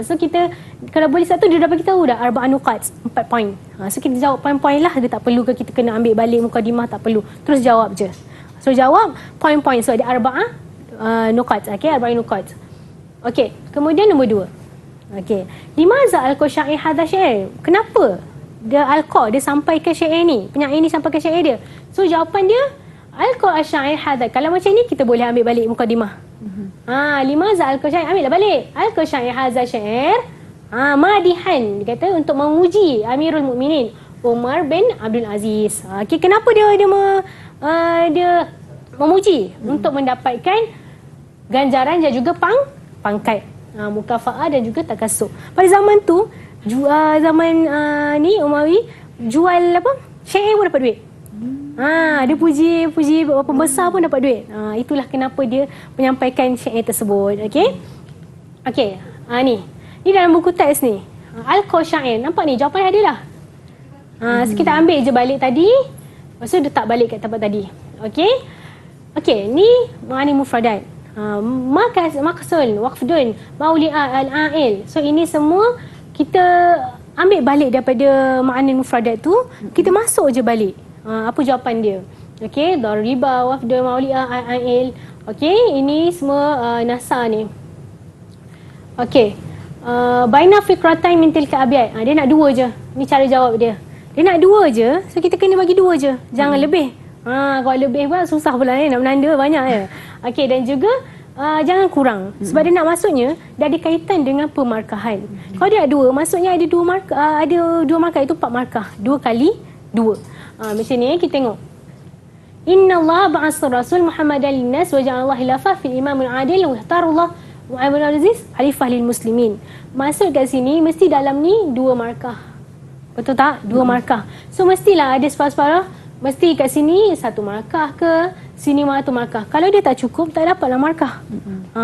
So kita kalau boleh satu dia dah bagi tahu dah arba'an nuqat, 4 poin. So kita jawab poin-poin lah, dia tak perlu ke kita kena ambil balik mukadimah, tak perlu. Terus jawab je. So jawab poin-poin. So ada arba'ah nuqat. Okey, arba'in nuqat. Okey, kemudian nombor 2. Okey. Limaza al-qasya'i hadha syair? Kenapa dia alqa dia sampai ke syair ni? Penyair ni sampai ke syair dia. So jawapan dia alqa asyair hadha. Kalau macam ni kita boleh ambil balik mukadimah. Limaza al-qasya'i, ambillah balik. Al-qasya'i hadha syair madihan, dia kata untuk memuji Amirul Mukminin Umar bin Abdul Aziz. Okey, kenapa dia memuji? Untuk mendapatkan ganjaran dan juga pangkat, mukafa'ah dan juga takasub. Pada zaman tu zaman ni Umawi jual apa? Syair pun dapat duit. Dia puji pembesar pun dapat duit. Itulah kenapa dia menyampaikan syair tersebut. Okey. Okey. Ni dalam buku teks ni. Al-Qasyair. Nampak ni jawapan ada dah. So kita ambil je balik tadi. Lepas tu letak balik kat tempat tadi. Okey. Okey, ni ma'ani mufradat. Maqsul, waqfdun, mauli'a al-a'il. So ini semua kita ambil balik daripada ma'ani mufradat tu, kita masuk je balik. Apa jawapan dia? Okey, dariba, waqfdun, mauli'a al-a'il. Okey, ini semua nasa ni. Okey. Baina fikratain min tilka abyad. Dia nak 2 je. Ni cara jawab dia. Dia nak 2 je, so kita kena bagi 2 je. Jangan lebih. Kalau lebih pula susah pula nak menanda banyak ya. Okey, dan juga jangan kurang. Sebab dia nak masuknya dah ada kaitan dengan pemarkahan. Kalau dia ada 2, maksudnya ada 2 markah, ada 2 markah itu 4 markah. 2 kali 2. Macam ni kita tengok. Inna Allah ba'asa Rasul Muhammadan linnas wa ja'ala Allah khilafah fil imamul adil wa ihtarallah Muhammad Aziz khalifah lil muslimin. Maksud kat sini mesti dalam ni 2 markah. Betul tak? 2 markah. So mestilah ada separuh-separuh. Mesti kat sini 1 markah ke, sini 1 markah. Kalau dia tak cukup, tak dapatlah markah.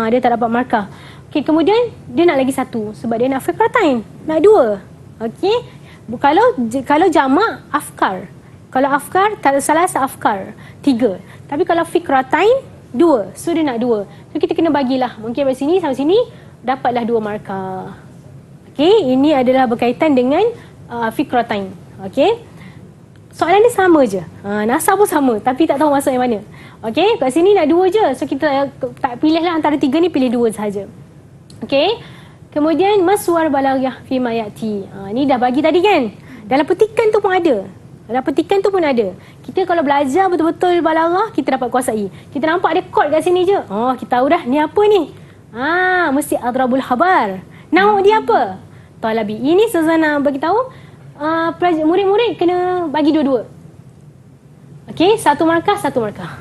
Dia tak dapat markah. Okey, kemudian dia nak lagi 1 sebab dia nak fikratain. Nak 2. Okey. Kalau jamak afkar. Kalau afkar, salah afkar 3. Tapi kalau fikratain 2. So dia nak 2. So kita kena bagilah. Mungkin dari sini sampai sini dapatlah 2 markah. Okey, ini adalah berkaitan dengan fikratain. Okey. Soalan ni sama je. Nasa pun sama tapi tak tahu masuk yang mana. Okey, kat sini nak 2 je. So kita tak pilihlah antara 3 ni, pilih 2 sahaja. Okey. Kemudian maswar balaghah fi ma yati. Ni dah bagi tadi kan. Dalam petikan tu pun ada. Kita kalau belajar betul-betul balaghah, kita dapat kuasai. Kita nampak ada kod kat sini je. Kita tahu dah ni apa ni. Mesti adrabul khabar. Nauk dia apa? Talabi. Ini Suzana bagi tahu murid-murid kena bagi 2-2. Okey, 1 markah, 1 markah.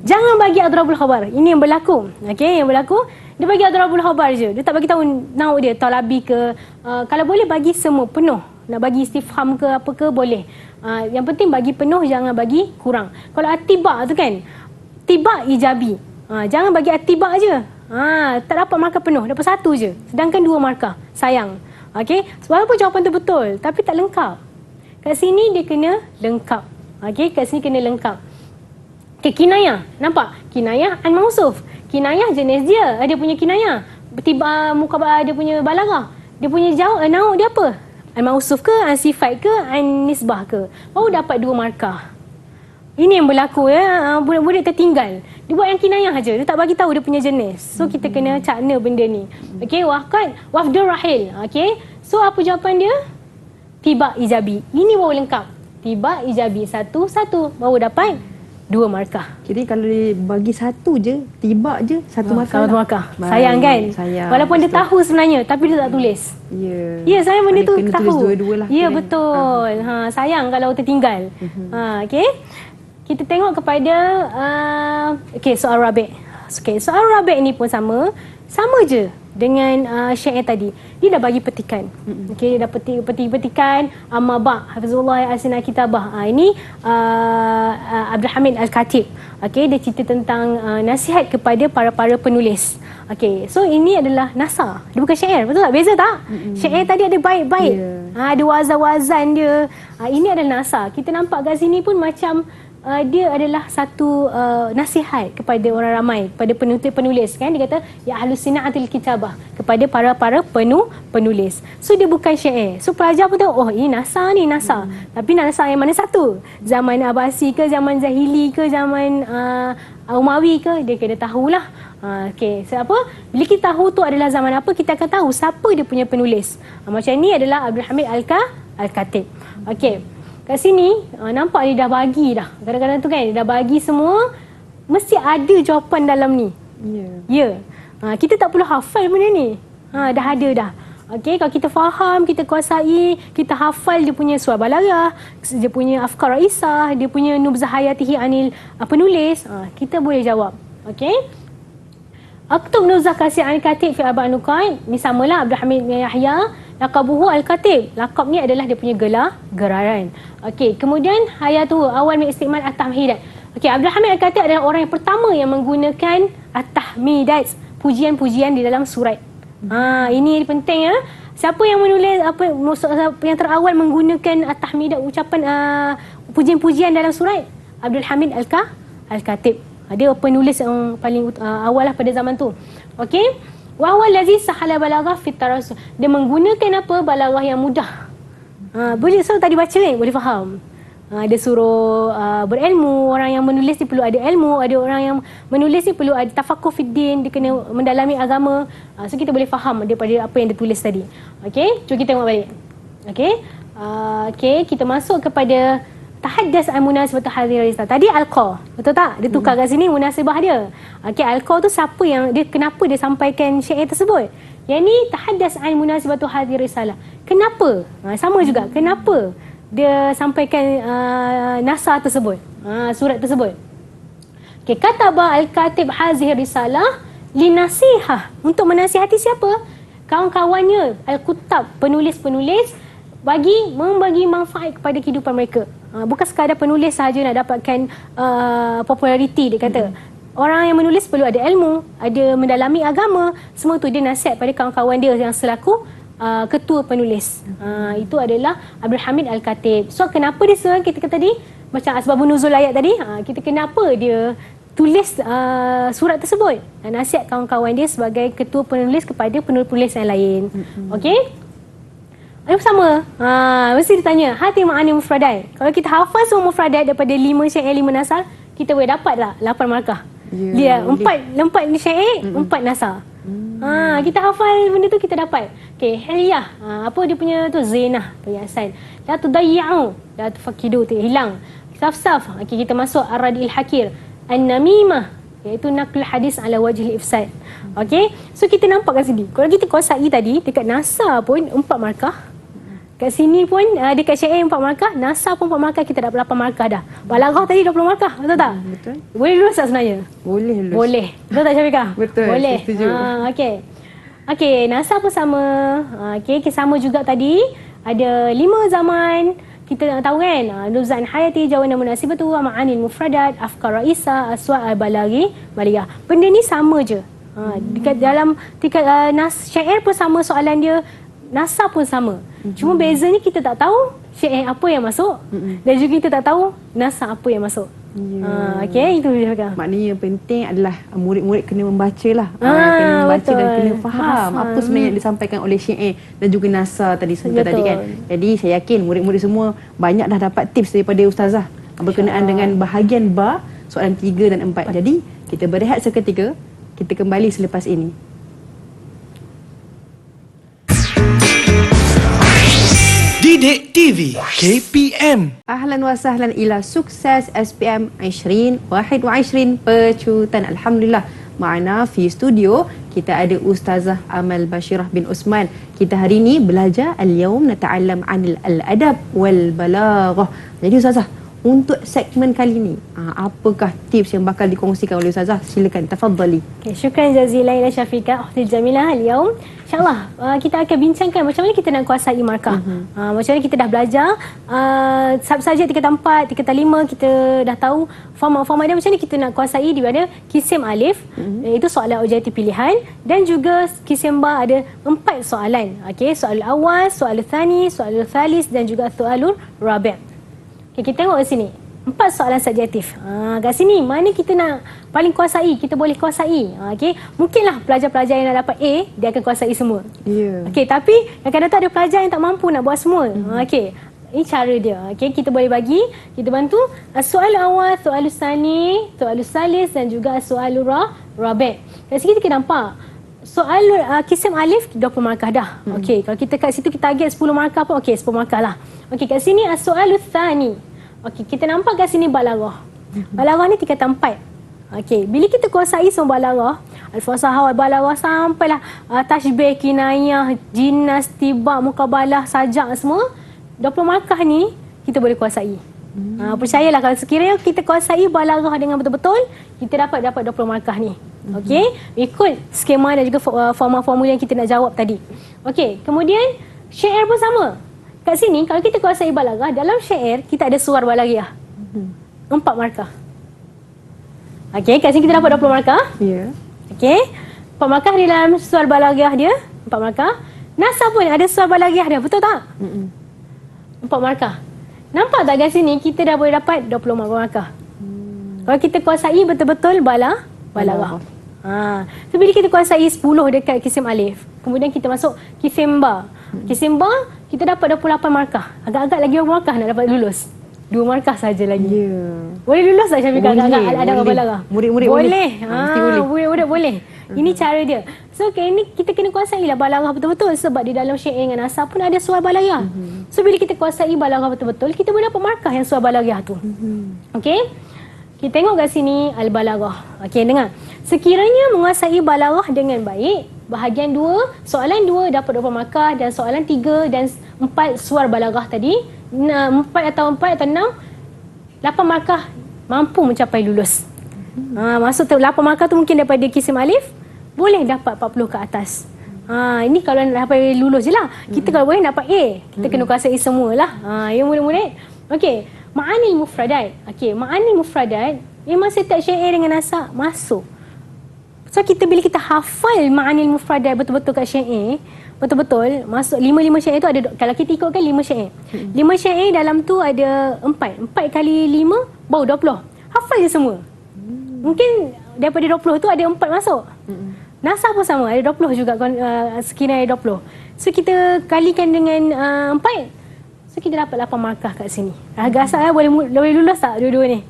Jangan bagi adrabul khabar. Ini yang berlaku. Okey, yang berlaku dia bagi adrabul khabar je. Dia tak bagi tahu nauk dia talabi ke. Kalau boleh bagi semua penuh. Nak bagi istifham ke apa ke boleh. Yang penting bagi penuh, jangan bagi kurang. Kalau atibak tu kan, tibak ijabi. Jangan bagi atibak je. Tak dapat markah penuh, dapat 1 je. Sedangkan 2 markah. Sayang. Okey, walaupun jawapan tu betul tapi tak lengkap. Kat sini dia kena lengkap. Okey, kat sini kena lengkap. Okey, kinayah. Nampak? Kinayah an-mausuf. Kinayah jenis dia, dia punya kinayah. Tiba mukabah dia punya balaghah. Dia punya jawab nauk dia apa? An-mausuf ke, an-sifat ke, an-nisbah ke. Baru dapat 2 markah. Ini yang berlaku ya, budak-budak tertinggal. Dia buat yang kinayah aja, dia tak bagi tahu dia punya jenis. So kita kena cakna benda ni. Okey, wafdur rahil. Okey. So apa jawapan dia? Tiba ijabi. Ini baru lengkap. Tiba ijabi 1-1 baru dapat 2 markah. Jadi kalau dia bagi satu je, tiba je satu markah. Satu lah. markah. Baik, Sayang kan? sayang. Walaupun dia Betul. tahu sebenarnya tapi dia tak tulis. Ya. Ya, saya benda tu Kena tahu. tulis dua-dua lah. Ya, kira. betul. Sayang kalau tertinggal. Okey. Kita tengok kepada soal rabi'. Okey, soal rabi' ni pun sama je dengan syair tadi. Dia dah bagi petikan. Okey, dia dah petikan amma ba' hafizullah asna kitabah. Ini Abdul Hamid Al-Khatib. Okey, dia cerita tentang nasihat kepada para penulis. Okey, so ini adalah nasa. Dia bukan syair, betul tak? Beza tak? Syair tadi ada bait-bait. Ada wazan-wazan dia. Ini adalah nasa. Kita nampak kat sini pun macam dia adalah satu nasihat kepada orang ramai, kepada penulis kan. Dia kata ya ahlus sina'atil kitabah, kepada para penulis. So dia bukan syair. So pelajar pun tahu, oh ini nasa ni, nasa. Tapi nasa yang mana satu? Zaman Abbasi ke, zaman Zahili ke, zaman Umawi ke, dia kena tahulah. Okey, so apa? Bila kita tahu tu adalah zaman apa, kita akan tahu siapa dia punya penulis. Macam ni adalah Abdul Hamid Al-Khatib. Okey. Kat sini, nampak dia dah bagi dah. Kadang-kadang tu kan, dia dah bagi semua. Mesti ada jawapan dalam ni. Ya. Kita tak perlu hafal benda ni. Dah ada dah. Okey, kalau kita faham, kita kuasai, kita hafal dia punya suara balaghah, dia punya afkar raisah, dia punya nubzah hayatihi anil penulis, kita boleh jawab. Okey. Aktub nubzah kasih anil katib fi arba'in nuqat. Ni samalah Abdul Hamid bin Yahya. Laqabuhu Al-Khatib. Laqab ni adalah dia punya geraran. Okey, kemudian hayatuhu awal min istimal at-tahmidat. Okey, Abdul Hamid Al-Khatib adalah orang yang pertama yang menggunakan at-tahmidat, pujian-pujian di dalam surat. Ini penting ya. Siapa yang menulis yang terawal menggunakan at-tahmidat, ucapan pujian-pujian dalam surat? Abdul Hamid Al-Khatib. Dia penulis yang paling awal lah pada zaman tu. Okey. Wa huwa allazi sahala balaghah fi tarasul. Dia menggunakan apa? Balaghah yang mudah. Boleh tadi baca ni boleh faham. Dia suruh berilmu. Orang yang menulis ni perlu ada ilmu. Ada orang yang menulis ni perlu ada tafaqquh fid din, dia kena mendalami agama. So kita boleh faham daripada apa yang dia tulis tadi. Okey, cuba kita tengok balik. Okey, kita masuk kepada tahaddas al-munasibah hadhir risal. Tadi alqa, betul tak? Dia tukar kat sini munasibah dia. Okey, alqa tu siapa yang dia, kenapa dia sampaikan syair tersebut? Yang ni tahaddas al-munasibah hadhir risalah. Kenapa? Sama juga. Kenapa dia sampaikan nasa tersebut? Surat tersebut. Okey, kataba al-katib hadhir risalah linasihah, untuk menasihati siapa? Kawan-kawannya, al-kutab, penulis-penulis, membagi manfaat kepada kehidupan mereka. Bukan sekadar penulis sahaja nak dapatkan populariti, dia kata. Orang yang menulis perlu ada ilmu, ada mendalami agama. Semua tu dia nasihat pada kawan-kawan dia yang selaku ketua penulis. Itu adalah Abdul Hamid Al-Khatib. So kenapa dia seorang, kita kata tadi macam asbabun nuzul ayat tadi, kita kenapa dia tulis surat tersebut, nasihat kawan-kawan dia sebagai ketua penulis kepada penulis-penulis yang lain. Okey. Yang sama, mesti ditanya hati ma'ani mufradat. Kalau kita hafal semua mufradat daripada 5 syair 5 nasar, kita boleh dapat tak 8 markah. Dia 4 syair, 4 nasar. Kita hafal benda tu, kita dapat. Okey, hiliyah, apa dia punya tu, zinah, perhiasan. La tudayya'u, la tufakidu, hilang. Saf-saf. Okey, kita masuk ar-radil hakir. An-namimah, iaitu naql hadis ala wajhil ifsad. Okey, so kita nampak kat sini. Kalau kita kuasai tadi, dekat nasar pun 4 markah. Kat sini pun dekat syair 4 markah, nasa pun 4 markah, kita dapat 8 markah dah. Balaghah tadi 20 markah, betul tak? Betul. Boleh lulus tak sebenarnya? Boleh lulus. Boleh. Betul tak Syafiqah? Betul. Boleh. Setuju. Okey, nasa pun sama. Okey, sama juga tadi. Ada 5 zaman. Kita nak tahu kan, nuzan hayati, jawana munasibatu, ma'anil mufradat, afkar raisa, aswa' al-balaghi, balighah. Benda ni sama je. Dekat dalam syair pun sama soalan dia, nasa pun sama. Cuma bezanya kita tak tahu syair apa yang masuk, dan juga kita tak tahu nasa apa yang masuk. Okey, itu dia kata. Maknanya yang penting adalah murid-murid kena membaca lah. Kena membaca betul. dan kena faham apa sebenarnya yang disampaikan oleh syair dan juga nasa tadi sebentar tadi kan. Jadi saya yakin murid-murid semua banyak dah dapat tips daripada ustazah berkenaan dengan bahagian ba, soalan 3 dan 4. Jadi kita berehat seketika, kita kembali selepas ini. Didik Dek TV KPM. Ahlan wa sahlan ila sukses SPM 2021 pecutan. Alhamdulillah. Ma'ana fi studio kita ada Ustazah Amal Bashirah bin Osman. Kita hari ini belajar al-yawm nata'allam 'anil al-adab wal balaghah. Jadi Ustazah, untuk segmen kali ini, apakah tips yang bakal dikongsikan oleh Ustazah? Silakan, tafadhali. Okay, syukran jazilan ila Syafiqah Ukhti Jamilah al-yawm. InsyaAllah kita akan bincangkan macam mana kita nak kuasai markah. Macam mana kita dah belajar subjek tingkatan 4, tingkatan 5 kita dah tahu format dia macam mana kita nak kuasai di mana kisim alif, itu soalan objektif pilihan, dan juga kisim ba ada 4 soalan. Okey, soal awal, soal tsani, soal tsalis dan juga soalul rabi'. Okay, kita tengok di sini. 4 soalan subjektif. Kat sini, mana kita nak paling kuasai, kita boleh kuasai. Okay. Mungkinlah pelajar-pelajar yang nak dapat A, dia akan kuasai semua. Okay, tapi kadang-kadang ada pelajar yang tak mampu nak buat semua. Okay. Ini cara dia. Okay, kita boleh bagi, kita bantu. Soal awal, soal tsani, soal tsalis dan juga soal rabi'. Kat sini kita nampak. Soal kisim alif 20 markah dah. Okey, kalau kita kat situ kita target 10 markah pun okey, 10 markah lah. Okey, kat sini soal tsani. Okey, kita nampak kat sini balaghah. Balaghah ni tingkatan 4. Okey, bila kita kuasai semua balaghah, al-fasahah wal balaghah sampailah tashbih, kinayah, jinas, tibak, mukabalah, sajak semua, 20 markah ni kita boleh kuasai. Percayalah kalau sekiranya kita kuasai balaghah dengan betul-betul, kita dapat 20 markah ni. Okey, ikut skema dan juga formula yang kita nak jawab tadi. Okey, kemudian syair pun sama. Kat sini kalau kita kuasai balaghah, dalam syair kita ada suar balaghah. 4 markah. Okey, kat sini kita dapat 20 markah. Ya. Okey. 4 markah di dalam suar balaghah dia, 4 markah. Nasab pun ada suar balaghah dia, betul tak? 4 markah. Nampak tak kat sini kita dah boleh dapat 20 markah. Kalau kita kuasai betul-betul balaghah. So bila kita kuasai 10 dekat kisim alif, kemudian kita masuk kisim ba. Kisim ba kita dapat 28 markah. Agak-agak lagi 2 markah nak dapat lulus. 2 markah saja lagi. Boleh lulus tak Syafiqah? Agak-agak ada balaghah. Murid-murid boleh. Mesti boleh. Murid-murid boleh. Ini cara dia. So ini kita kena kuasai lah balaghah betul-betul, sebab di dalam syair dengan nasab pun ada suar balaghah. So bila kita kuasai balaghah betul-betul, kita boleh dapat markah yang suar balaghah tu. Okey? Kita tengok kat sini al-balaghah. Okey, dengar. Sekiranya menguasai balaghah dengan baik, bahagian 2, soalan 2 dapat 20 markah dan soalan 3 dan 4 suar balaghah tadi, 4 atau 6, 8 markah mampu mencapai lulus. Maksud 8 markah tu mungkin daripada kisim alif, boleh dapat 40 ke atas. Ini kalau nak dapat lulus je lah. Kita kalau boleh dapat A, kita kena kuasai semualah. Ya murid-murid. Okey, ma'anil mufradat. Okey, ma'anil mufradat memang setiap syair dengan nasab masuk. So bila kita hafal ma'anil mufradat betul-betul kat syair, betul-betul masuk 5 syair tu ada, kalau kita ikutkan 5 syair. 5 syair dalam tu ada 4 kali 5 baru 20. Hafal je semua. Mungkin daripada 20 tu ada 4 masuk. Nasab pun sama, ada 20 juga, sekiranya ada 20. So kita kalikan dengan 4. So kita dapat 8 markah kat sini. Rasa boleh lulus tak dua-dua ni?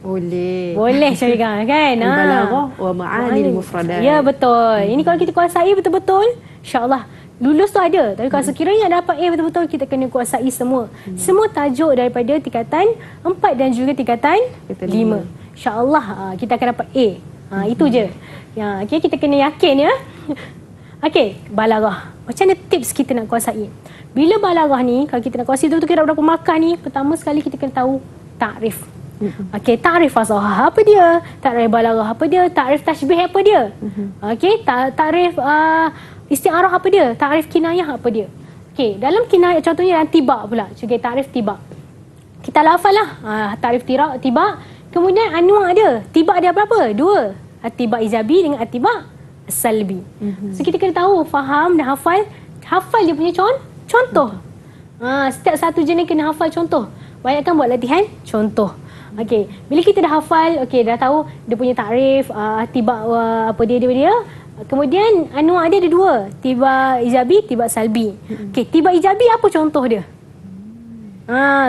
Boleh Syafiqah kan? Al-balaghah wa ma'anil mufradat. Ya betul. Ini kalau kita kuasai betul-betul, insya-Allah lulus tu ada. Tapi kalau sekiranya dapat A betul-betul, kita kena kuasai semua. Semua tajuk daripada tingkatan 4 dan juga tingkatan 5. InsyaAllah kita akan dapat A. Itu je. Ya, okay, kita kena yakin ya. Okey, balaghah. Macam mana tips kita nak kuasai? Bila balaghah ni, kalau kita nak kuasai betul-betul kita dapat berapa markah ni, pertama sekali kita kena tahu takrif. Okey, takrif fasahah apa dia? Takrif balaghah apa dia? Takrif tashbih apa dia? Okey, takrif isti'arah apa dia? Takrif kinayah apa dia? Okey, dalam kinayah contohnya dalam tibak pula. Okey, takrif tibak. Kita hafal lah takrif tibak. Kemudian anwa' dia. Tibak dia berapa? 2. Atibak ijabi dengan atibak salbi. So kita kena tahu, faham dan hafal dia punya contoh. Setiap satu jenis kena hafal contoh. Banyakkan buat latihan contoh. Okey, bila kita dah hafal, okey dah tahu dia punya takrif, tibak apa dia. Kemudian anwa' dia ada 2, tibak ijabi, tibak salbi. Okey, tibak ijabi apa contoh dia?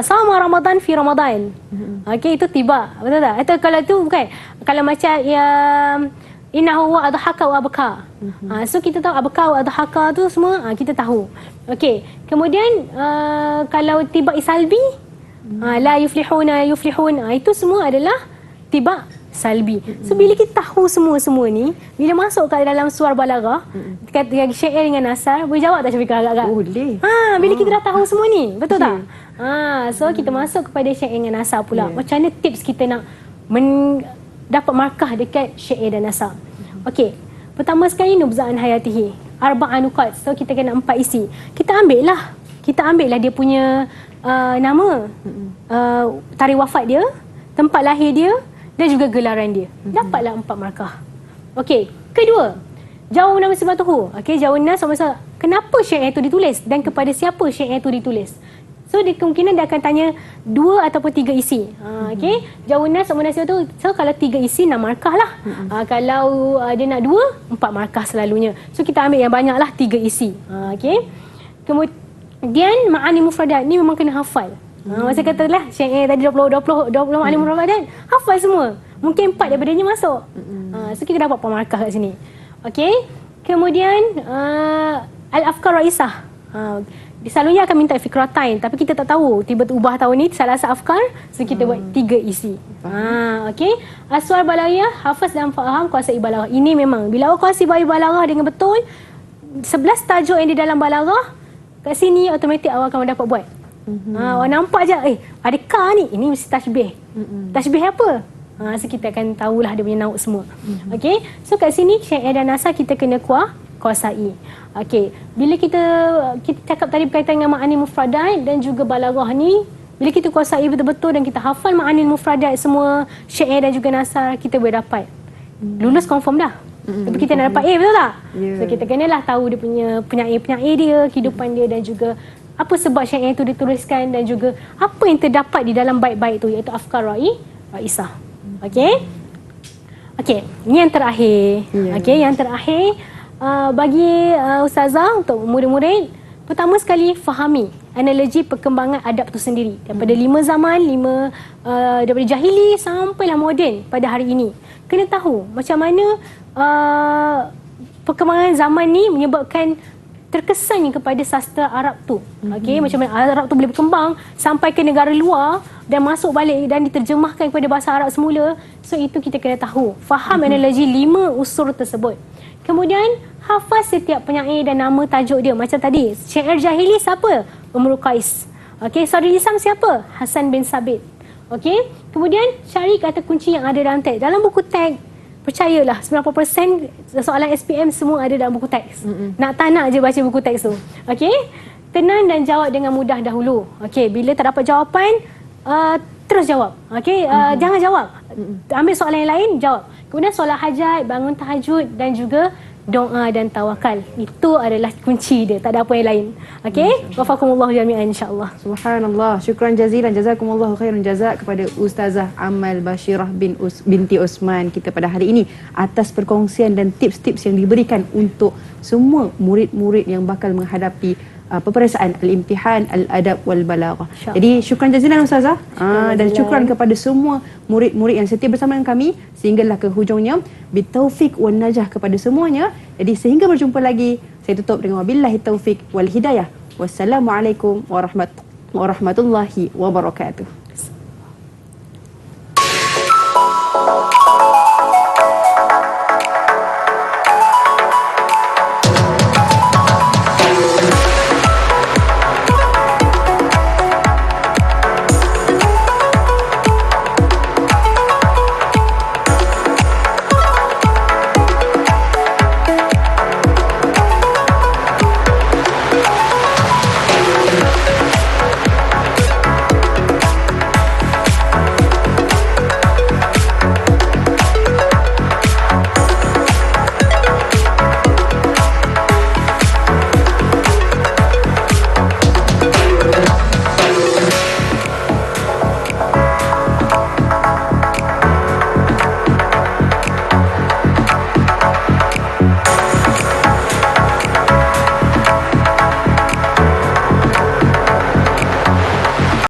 Sama Ramadan fi Ramadan. Okey, itu tibak. Betul tak? Atau kalau tu bukan. Kalau macam yang Inna huwa adhaka wa abka. So kita tahu abka wa adhaka tu semua kita tahu. Okey. Kemudian kalau tiba salbi, la yuflihun, itu semua adalah tiba salbi. So bila kita tahu semua ni, bila masuk kat dalam suar balaghah, dekat syair dengan nasar, boleh jawab tak Syafiqah agak-agak? Boleh. Bila kita dah tahu semua ni, betul tak? So kita masuk kepada syair dengan nasar pula. Macam mana tips kita nak dapat markah dekat syair dan nasar? Okey. Pertama sekali nubza'an hayatihi. Arba'an nuqat. So kita kena 4 isi. Kita ambil lah dia punya nama, tarikh wafat dia, tempat lahir dia dan juga gelaran dia. Dapatlah 4 markah. Okey. Kedua, jawab nama sifatuhu. Okey, jawab nas sama-sama. Kenapa syair itu ditulis dan kepada siapa syair itu ditulis? So dia kemungkinan dia akan tanya 2 ataupun 3 isi. Okey, jawab nas sama nasib tu. So kalau 3 isi 6 markah lah. Kalau dia nak 2, 4 markah selalunya. So kita ambil yang banyak lah 3 isi. Okey. Kemudian ma'ani mufradat ni memang kena hafal. Masa katalah syair tadi 20 ma'ani mufradat, hafal semua. Mungkin 4 daripadanya masuk. So kita dapat 4 markah kat sini. Okey. Kemudian al-afkar raisah. Selalunya akan minta fikratain, tapi kita tak tahu. Tiba-tiba ubah tahun ni salah satu afkar, so kita buat 3 isi. Okey. Aswar balaghah, hafaz dan faham kuasai balaghah. Ini memang bila awak kuasai balaghah dengan betul, 11 tajuk yang di dalam balaghah, kat sini automatik awak akan dapat buat. Awak nampak je, ada ka ni, ini mesti tasbih. Tasbih apa? So kita akan tahulah dia punya nauk semua. Okey. So kat sini syair dan nasar kita kena kuasai. Okey, bila kita cakap tadi berkaitan dengan ma'anil mufradat dan juga balaghah ni, bila kita kuasai betul-betul dan kita hafal ma'anil mufradat semua syair dan juga nasar, kita boleh dapat. Lulus confirm dah. Tapi kita nak dapat A, betul tak? So kita kenalah tahu dia punya penyair dia, kehidupan dia dan juga apa sebab syair itu dituliskan dan juga apa yang terdapat di dalam bait-bait itu, iaitu afkar raisah. Okey. Okey, ini yang terakhir. Okey, yang terakhir bagi ustazah untuk murid-murid, pertama sekali fahami analogi perkembangan adab itu sendiri daripada 5 zaman, daripada jahili sampailah moden pada hari ini. Kena tahu macam mana perkembangan zaman ni menyebabkan terkesannya kepada sastra Arab tu. Okey, macam mana Arab tu boleh berkembang sampai ke negara luar dan masuk balik dan diterjemahkan kepada bahasa Arab semula. So itu kita kena tahu. Faham analogi 5 unsur tersebut. Kemudian hafaz setiap penyair dan nama tajuk dia. Macam tadi, syair jahili siapa? Umrul Qais. Okey, Sadrul Islam siapa? Hasan bin Sabit. Okey, kemudian cari kata kunci yang ada dalam teks. Dalam buku teks, percayalah 90% soalan SPM semua ada dalam buku teks. Nak tak nak je baca buku teks tu. Okey, tenang dan jawab dengan mudah dahulu. Okey, bila tak dapat jawapan, terus jawab. Okey, jangan jawab. Ambil soalan yang lain, jawab. Kemudian solat hajat, bangun tahajud dan juga doa dan tawakal. Itu adalah kunci dia, tak ada apa yang lain. Okey? Wafakumullah jami'an insya-Allah. Subhanallah. Syukran jazilan, jazakumullahu khairan jazak kepada Ustazah Amal Bashirah binti Osman kita pada hari ini atas perkongsian dan tips-tips yang diberikan untuk semua murid-murid yang bakal menghadapi peperiksaan al-imtihan al-adab wal balaghah. Jadi syukran jazilan Ustazah. Dan syukran kepada semua murid-murid yang setia bersama dengan kami sehinggalah ke hujungnya. Bitaufik wan najah kepada semuanya. Jadi sehingga berjumpa lagi, saya tutup dengan wabillahi taufik wal hidayah. Wassalamualaikum warahmatullahi wabarakatuh.